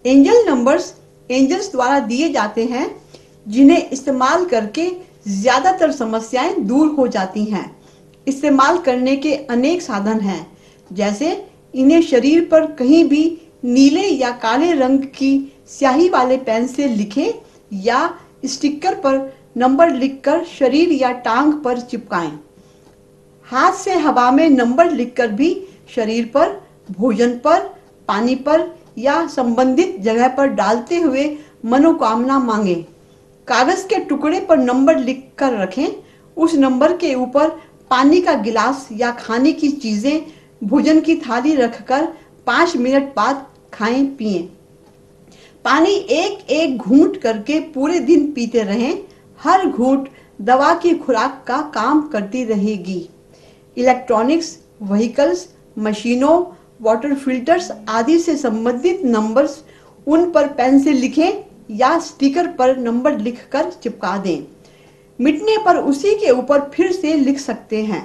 Angel numbers angels द्वारा दिए जाते हैं, जिन्हें इस्तेमाल करके ज्यादातर समस्याएं दूर हो जाती हैं। इस्तेमाल करने के अनेक साधन हैं, जैसे इन्हें शरीर पर कहीं भी नीले या काले रंग की स्याही वाले पेन से लिखें या स्टिकर पर नंबर लिखकर शरीर या टांग पर चिपकाएं। हाथ से हवा में नंबर लिखकर भी शरीर पर, भोजन पर, पानी पर या संबंधित जगह पर डालते हुए मनोकामना मांगें। कागज के टुकड़े पर नंबर लिखकर रखें। उस नंबर के ऊपर पानी का गिलास या खाने की चीजें, भोजन की थाली रखकर 5 मिनट बाद खाएं पिएं। पानी एक एक घूंट करके पूरे दिन पीते रहें। हर घूंट दवा की खुराक का काम करती रहेगी। इलेक्ट्रॉनिक्स, व्हीकल्स, मशीनों, वाटर फिल्टर्स आदि से संबंधित नंबर्स उन पर पेन से लिखें या स्टिकर पर नंबर लिखकर चिपका दें। मिटने पर उसी के ऊपर फिर से लिख सकते हैं।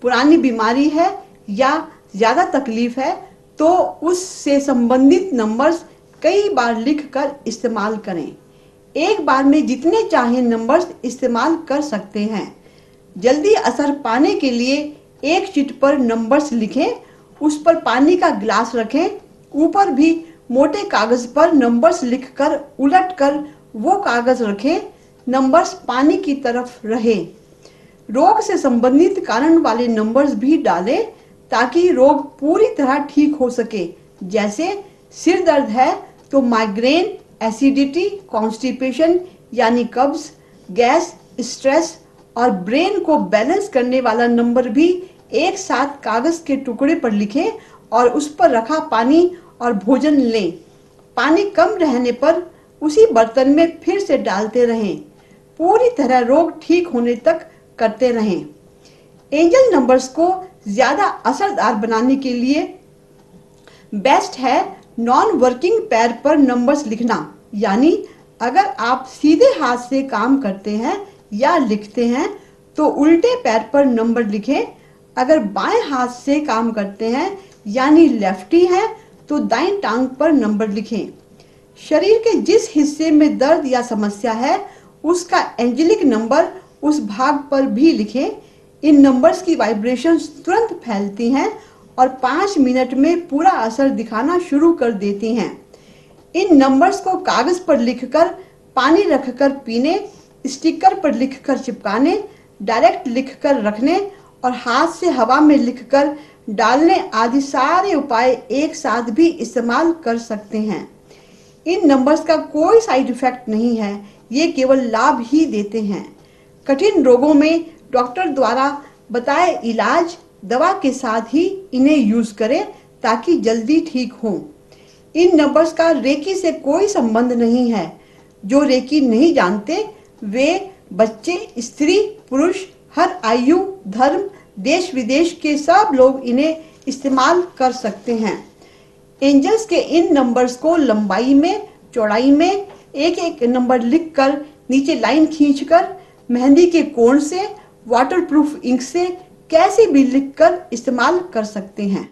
पुरानी बीमारी है या ज्यादा तकलीफ है तो उससे संबंधित नंबर्स कई बार लिखकर इस्तेमाल करें। एक बार में जितने चाहे नंबर्स इस्तेमाल कर सकते हैं। जल्दी असर पाने के लिए एक शीट पर नंबर्स लिखें, उस पर पानी का गिलास रखें, ऊपर भी मोटे कागज पर नंबर्स लिखकर उलटकर वो कागज रखें, नंबर्स पानी की तरफ रहे। रोग से संबंधित कारण वाले नंबर्स भी डालें ताकि रोग पूरी तरह ठीक हो सके। जैसे सिर दर्द है तो माइग्रेन, एसिडिटी, कॉन्स्टिपेशन यानी कब्ज, गैस, स्ट्रेस और ब्रेन को बैलेंस करने वाला नंबर भी एक साथ कागज के टुकड़े पर लिखें और उस पर रखा पानी और भोजन लें। पानी कम रहने पर उसी बर्तन में फिर से डालते रहें। पूरी तरह रोग ठीक होने तक करते रहें। एंजल नंबर्स को ज्यादा असरदार बनाने के लिए बेस्ट है नॉन वर्किंग पैड पर नंबर्स लिखना। यानी अगर आप सीधे हाथ से काम करते हैं या लिखते हैं तो उल्टे पैर पर नंबर लिखें। अगर बाएं हाथ से काम करते हैं यानी लेफ्टी हैं तो दाईं टांग पर नंबर लिखें। शरीर के जिस हिस्से में दर्द या समस्या है उसका एंजेलिक नंबर उस भाग पर भी लिखें। इन नंबर्स की वाइब्रेशंस तुरंत फैलती हैं और 5 मिनट में पूरा असर दिखाना शुरू कर देती हैं। इन नंबर्स को कागज पर लिखकर पानी रखकर पीने, स्टिकर पर लिखकर चिपकाने, डायरेक्ट लिखकर रखने और हाथ से हवा में लिखकर डालने आदि सारे उपाय एक साथ भी इस्तेमाल कर सकते हैं। इन नंबर्स का कोई साइड इफेक्ट नहीं है, ये केवल लाभ ही देते हैं। कठिन रोगों में डॉक्टर द्वारा बताए इलाज दवा के साथ ही इन्हें यूज करें ताकि जल्दी ठीक हो। इन नंबर्स का रेकी से कोई संबंध नहीं है। जो रेकी नहीं जानते वे बच्चे, स्त्री, पुरुष, हर आयु, धर्म, देश विदेश के सब लोग इन्हें इस्तेमाल कर सकते हैं। एंजल्स के इन नंबर्स को लंबाई में, चौड़ाई में एक एक नंबर लिखकर नीचे लाइन खींचकर मेहंदी के कोण से, वाटरप्रूफ इंक से कैसे भी लिखकर इस्तेमाल कर सकते हैं।